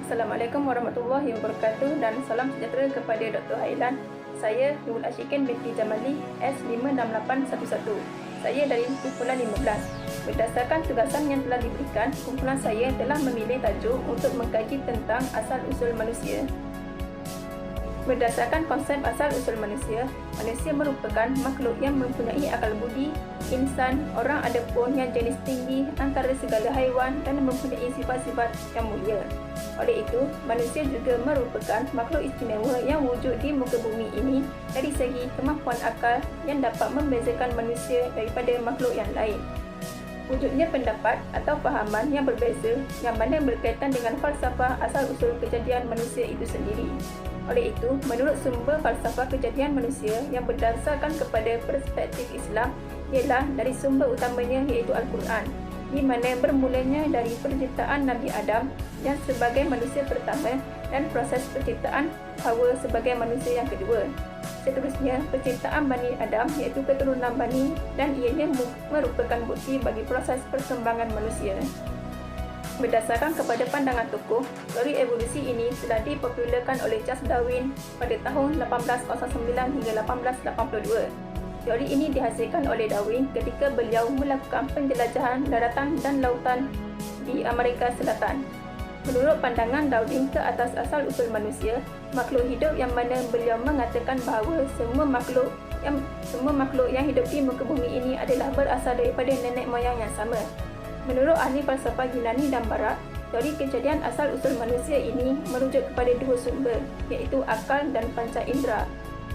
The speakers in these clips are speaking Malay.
Assalamualaikum warahmatullahi wabarakatuh dan salam sejahtera kepada Dr. Hailan. Saya Nurul Ashikin binti Jamali S56811. Saya dari kumpulan 15. Berdasarkan tugasan yang telah diberikan, kumpulan saya telah memilih tajuk untuk mengkaji tentang asal-usul manusia. Berdasarkan konsep asal-usul manusia, manusia merupakan makhluk yang mempunyai akal budi, insan, orang adapun yang jenis tinggi antara segala haiwan dan mempunyai sifat-sifat yang mulia. Oleh itu, manusia juga merupakan makhluk istimewa yang wujud di muka bumi ini dari segi kemampuan akal yang dapat membezakan manusia daripada makhluk yang lain. Wujudnya pendapat atau fahaman yang berbeza yang mana berkaitan dengan falsafah asal-usul kejadian manusia itu sendiri. Oleh itu, menurut sumber falsafah kejadian manusia yang berdasarkan kepada perspektif Islam ialah dari sumber utamanya iaitu Al-Quran, di mana bermulanya dari penciptaan Nabi Adam yang sebagai manusia pertama dan proses penciptaan Hawa sebagai manusia yang kedua. Seterusnya, penciptaan Bani Adam iaitu keturunan Bani dan ianya merupakan bukti bagi proses perkembangan manusia. Berdasarkan kepada pandangan tokoh, teori evolusi ini telah dipopularkan oleh Charles Darwin pada tahun 1809 hingga 1882. Teori ini dihasilkan oleh Darwin ketika beliau melakukan penjelajahan daratan dan lautan di Amerika Selatan. Menurut pandangan Darwin ke atas asal-usul manusia, makhluk hidup yang mana beliau mengatakan bahawa semua makhluk yang hidup di muka bumi ini adalah berasal daripada nenek moyang yang sama. Menurut ahli falsafah Yunani dan Barat, teori kejadian asal-usul manusia ini merujuk kepada dua sumber, iaitu akal dan panca indera.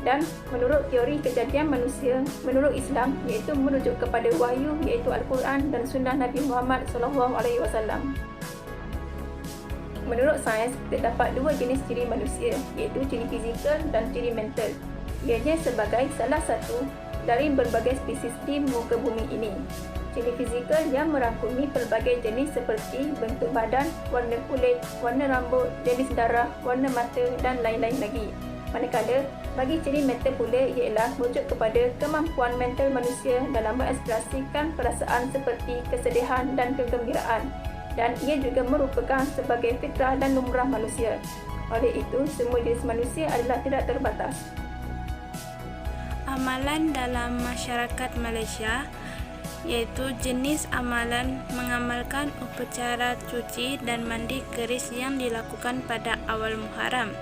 Dan menurut teori kejadian manusia, menurut Islam, iaitu merujuk kepada wahyu, iaitu Al-Quran dan sunnah Nabi Muhammad SAW. Menurut sains, terdapat dua jenis ciri manusia, iaitu ciri fizikal dan ciri mental. Ianya sebagai salah satu dari berbagai spesies di muka bumi ini. Ciri fizikal yang merangkumi pelbagai jenis seperti bentuk badan, warna kulit, warna rambut, jenis darah, warna mata dan lain-lain lagi. Manakala, bagi ciri mental pula ialah merujuk kepada kemampuan mental manusia dalam mengekspresikan perasaan seperti kesedihan dan kegembiraan. Dan ia juga merupakan sebagai fitrah dan lumrah manusia. Oleh itu, semua jenis manusia adalah tidak terbatas. Amalan dalam masyarakat Malaysia iaitu jenis amalan mengamalkan upacara cuci dan mandi keris yang dilakukan pada awal Muharram.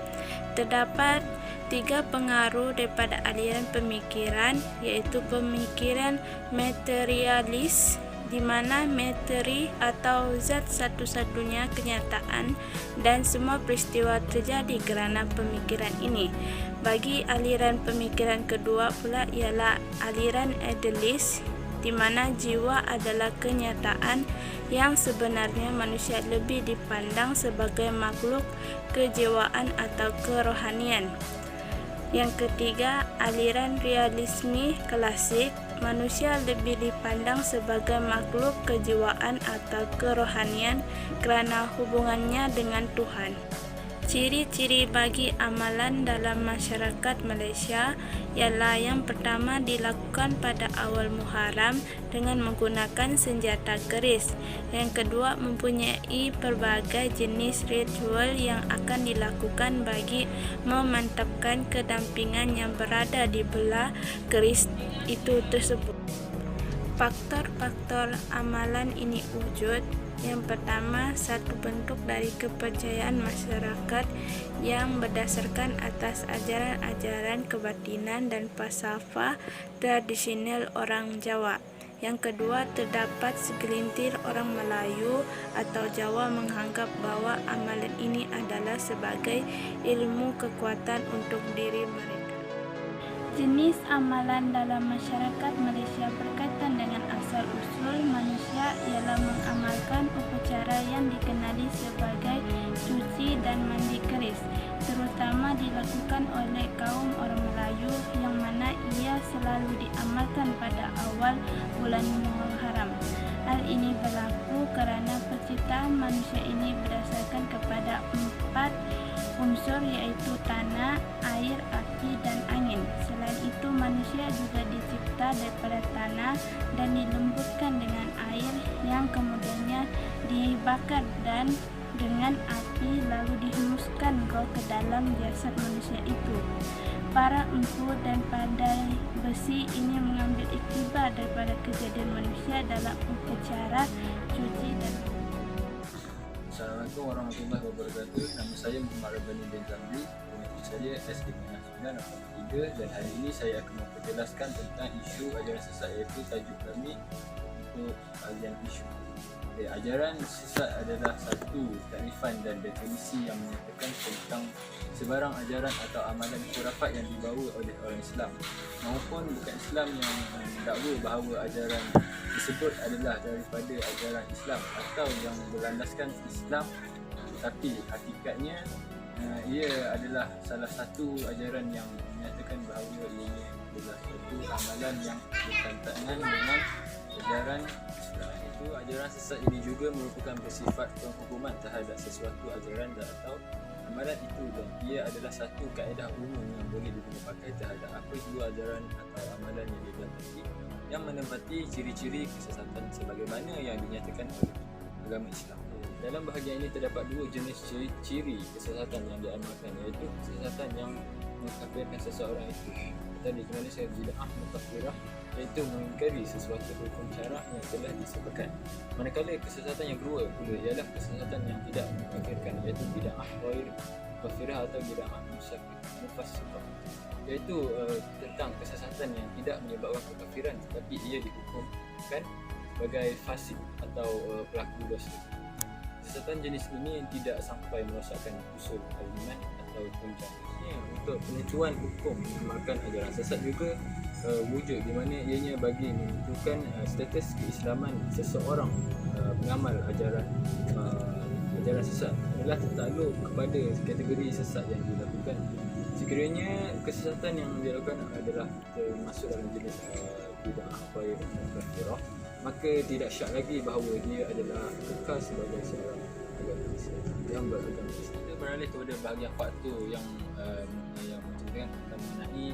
Terdapat tiga pengaruh daripada aliran pemikiran iaitu pemikiran materialis di mana materi atau zat satu-satunya kenyataan dan semua peristiwa terjadi kerana pemikiran ini. Bagi aliran pemikiran kedua pula ialah aliran idealis di mana jiwa adalah kenyataan yang sebenarnya manusia lebih dipandang sebagai makhluk kejiwaan atau kerohanian. Yang ketiga, aliran realisme klasik, manusia lebih dipandang sebagai makhluk kejiwaan atau kerohanian kerana hubungannya dengan Tuhan. Ciri-ciri bagi amalan dalam masyarakat Malaysia ialah yang pertama dilakukan pada awal Muharram dengan menggunakan senjata keris. Yang kedua mempunyai pelbagai jenis ritual yang akan dilakukan bagi memantapkan kedampingan yang berada di belah keris itu tersebut. Faktor-faktor amalan ini wujud. Yang pertama, satu bentuk dari kepercayaan masyarakat yang berdasarkan atas ajaran-ajaran kebatinan dan falsafah tradisional orang Jawa. Yang kedua, terdapat segelintir orang Melayu atau Jawa menganggap bahawa amalan ini adalah sebagai ilmu kekuatan untuk diri mereka. Jenis amalan dalam masyarakat Malaysia berkaitan dengan asal-usul manusia ialah mengamalkan upacara yang dikenali sebagai cuci dan mandi keris, terutama dilakukan oleh kaum orang Melayu yang mana ia selalu diamalkan pada awal bulan Muharram. Hal ini berlaku kerana penciptaan manusia ini berdasarkan kepada 4 unsur iaitu tanah, air, api dan angin. Selain itu, manusia juga dicipta daripada tanah dan dilembutkan dengan air yang kemudiannya dibakar dan dengan api lalu dihembuskan roh ke dalam jasad manusia itu. Para empu dan pandai besi ini mengambil iktibar daripada kejadian manusia dalam upacara cuci dan Assalamualaikum warahmatullahi wabarakatuh. Nama saya Muhammad Rabbani bin Zamri. Penyakit saya SK-983 dan hari ini saya akan memperjelaskan tentang isu ajaran sesat, iaitu tajuk kami untuk bahagian isu. Ajaran sesat adalah satu takrifan dan definisi yang menyatakan tentang sebarang ajaran atau amalan khurafat yang dibawa oleh orang Islam maupun bukan Islam yang mendakwa bahawa ajaran tersebut adalah daripada ajaran Islam atau yang berlandaskan Islam, tapi hakikatnya ia adalah salah satu ajaran yang menyatakan bahawa ianya adalah satu amalan yang bertentangan dengan ajaran Islam. Itu ajaran sesat ini juga merupakan bersifat penghukuman terhadap sesuatu ajaran atau amalan itu, dan ia adalah satu kaedah umum yang boleh digunakan pakai terhadap apa jua ajaran atau amalan yang didapati yang menempati ciri-ciri kesesatan sebagaimana yang dinyatakan oleh agama Islam. Dalam bahagian ini terdapat dua jenis ciri kesesatan yang diamalkan, iaitu kesesatan yang mengkafirkan seseorang itu tadi di mana saya bid'ah mukafirah, iaitu mengingkari sesuatu hukum syarak yang telah disebutkan. Manakala kesesatan yang kedua pula ialah kesesatan yang tidak mengkafirkan, iaitu bid'ah ghair mukafirah atau bid'ah mufassiqah, iaitu tentang kesesatan yang tidak menyebabkan kekafiran tetapi ia dihukumkan sebagai fasik atau pelaku dosa. Kesesatan jenis ini tidak sampai merosakkan usul iman atau puncak. Untuk penentuan hukum mengamalkan ajaran sesat juga wujud di mana ianya bagi menentukan status keislaman seseorang pengamal ajaran sesat adalah tertakluk kepada kategori sesat yang dilakukan. Sekiranya kesesatan yang dilakukan adalah termasuk dalam jenis bid'ah ghair mukafirah, maka tidak syak lagi bahawa dia adalah kekal sebagai seorang agama Islam yang beragama Islam. Kita beralih kepada bahagian faktor yang menceritakan tentang mengenai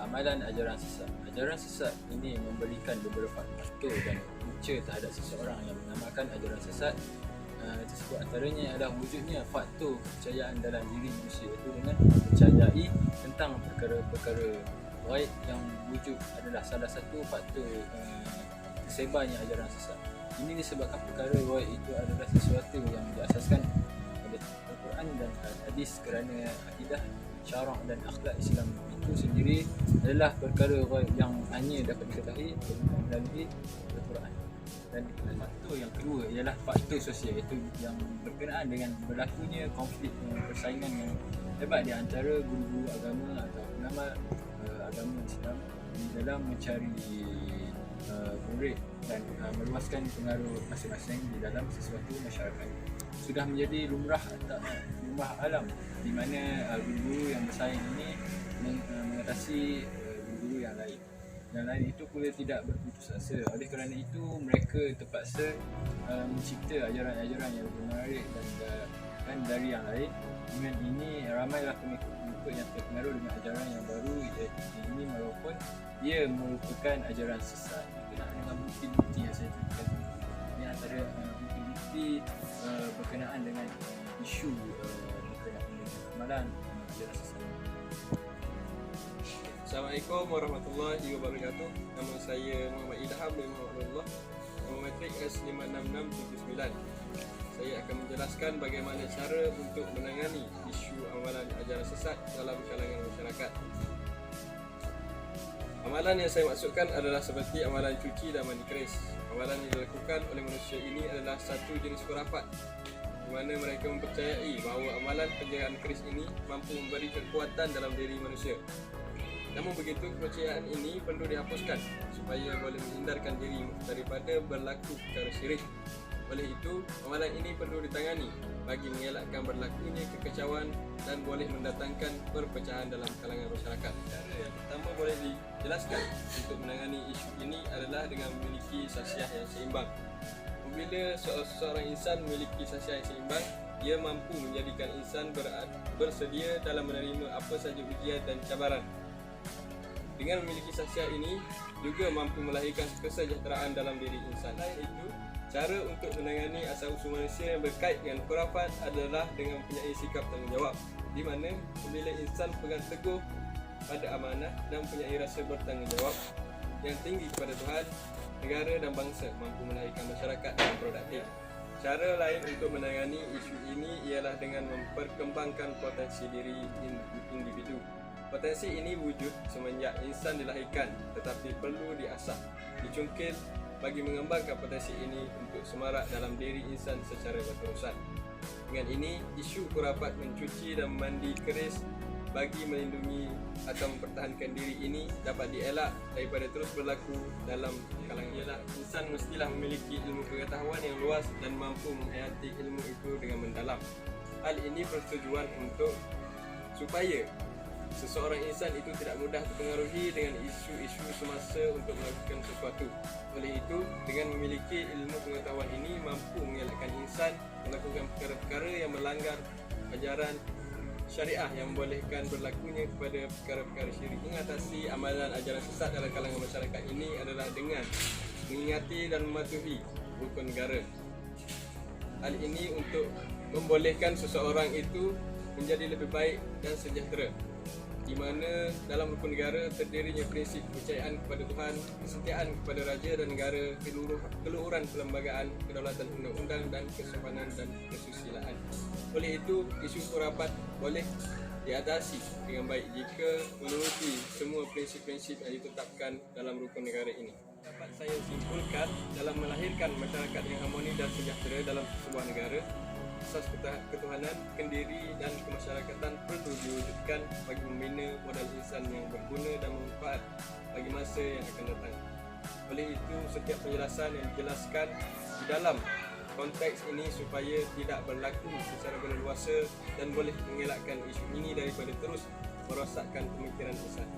amalan ajaran sesat. Ajaran sesat ini memberikan beberapa faktor dan punca terhadap seseorang yang mengamalkan ajaran sesat tersebut. Antaranya adalah wujudnya faktor kepercayaan dalam diri manusia, iaitu dengan mempercayai tentang perkara-perkara gaib yang wujud adalah salah satu faktor tersebarnya ajaran sesat. Ini disebabkan perkara gaib itu adalah sesuatu yang diasaskan oleh Al-Quran dan hadis, kerana akidah, syarak dan akhlak Islam itu sendiri adalah perkara gaib yang hanya dapat diketahui melalui Al-Quran. Dan faktor yang kedua ialah faktor sosial, iaitu yang berkenaan dengan berlakunya konflik persaingan yang hebat di antara guru-guru agama atau pengamal agama Islam di dalam mencari murid dan meluaskan pengaruh masing-masing di dalam sesuatu masyarakat. Sudah menjadi lumrah alam di mana guru-guru yang bersaing ini mengatasi guru-guru yang lain. Yang lain itu pula tidak berputus asa. Oleh kerana itu mereka terpaksa mencipta ajaran-ajaran yang lebih menarik dan dari yang lain. Dengan ini ramailah pengikut yang terpengaruh dengan ajaran yang baru, iaitu ini walaupun ia merupakan ajaran sesat. Berkenaan dengan bukti-bukti yang saya ceritakan ini antara bukti-bukti berkenaan dengan isu berkenaan dengan amalan ajaran sesat. Assalamualaikum warahmatullahi wabarakatuh. Nama saya Muhammad Ilham bin Muhammad, nama matrik S56679. Saya akan menjelaskan bagaimana cara untuk menangani isu amalan ajaran sesat dalam kalangan masyarakat. Amalan yang saya maksudkan adalah seperti amalan cuci dan mandi keris. Amalan yang dilakukan oleh manusia ini adalah satu jenis khurafat, di mana mereka mempercayai bahawa amalan penjagaan keris ini mampu memberi kekuatan dalam diri manusia. Namun begitu, kepercayaan ini perlu dihapuskan supaya boleh menghindarkan diri daripada berlaku perkara syirik. Oleh itu, amalan ini perlu ditangani bagi mengelakkan berlakunya kekacauan dan boleh mendatangkan perpecahan dalam kalangan masyarakat. Cara yang pertama boleh dijelaskan untuk menangani isu ini adalah dengan memiliki sasiah yang seimbang. Apabila seorang insan memiliki sasiah yang seimbang, ia mampu menjadikan insan bersedia dalam menerima apa sahaja ujian dan cabaran. Dengan memiliki sasiah ini juga mampu melahirkan kesejahteraan dalam diri insan. Selain itu, Cara untuk menangani asal-usul manusia yang berkait dengan khurafat adalah dengan mempunyai sikap tanggungjawab, di mana apabila insan pegang teguh pada amanah dan mempunyai rasa bertanggungjawab yang tinggi kepada Tuhan, negara dan bangsa, mampu melahirkan masyarakat yang produktif. Cara lain untuk menangani isu ini ialah dengan memperkembangkan potensi diri individu. Potensi ini wujud semenjak insan dilahirkan, tetapi perlu diasah, dicungkil bagi mengembangkan potensi ini untuk semarak dalam diri insan secara berterusan. Dengan ini, isu khurafat mencuci dan mandi keris bagi melindungi atau mempertahankan diri ini dapat dielak daripada terus berlaku dalam kalangan ialah insan mestilah memiliki ilmu pengetahuan yang luas dan mampu menghayati ilmu itu dengan mendalam. Hal ini bertujuan untuk supaya seseorang insan itu tidak mudah terpengaruhi dengan isu-isu semasa untuk melakukan sesuatu. Oleh itu, dengan memiliki ilmu pengetahuan ini mampu mengelakkan insan melakukan perkara-perkara yang melanggar ajaran syariah yang membolehkan berlakunya kepada perkara-perkara syirik. Mengatasi amalan ajaran sesat dalam kalangan masyarakat ini adalah dengan mengingati dan mematuhi rukun negara. Hal ini untuk membolehkan seseorang itu menjadi lebih baik dan sejahtera, di mana dalam rukun negara terdirinya prinsip kepercayaan kepada Tuhan, kesetiaan kepada raja dan negara, keluhuran perlembagaan, kedaulatan undang-undang dan kesopanan dan kesusilaan. Oleh itu, isu khurafat boleh diatasi dengan baik jika menuruti semua prinsip-prinsip yang ditetapkan dalam rukun negara ini. Dapat saya simpulkan, dalam melahirkan masyarakat yang harmoni dan sejahtera dalam sebuah negara, asas ketuhanan, kendiri dan kemasyarakatan perlu diwujudkan bagi membina modal insan yang berguna dan bermanfaat bagi masa yang akan datang. Oleh itu, setiap penjelasan yang dijelaskan di dalam konteks ini supaya tidak berlaku secara berleluasa dan boleh mengelakkan isu ini daripada terus merosakkan pemikiran insan.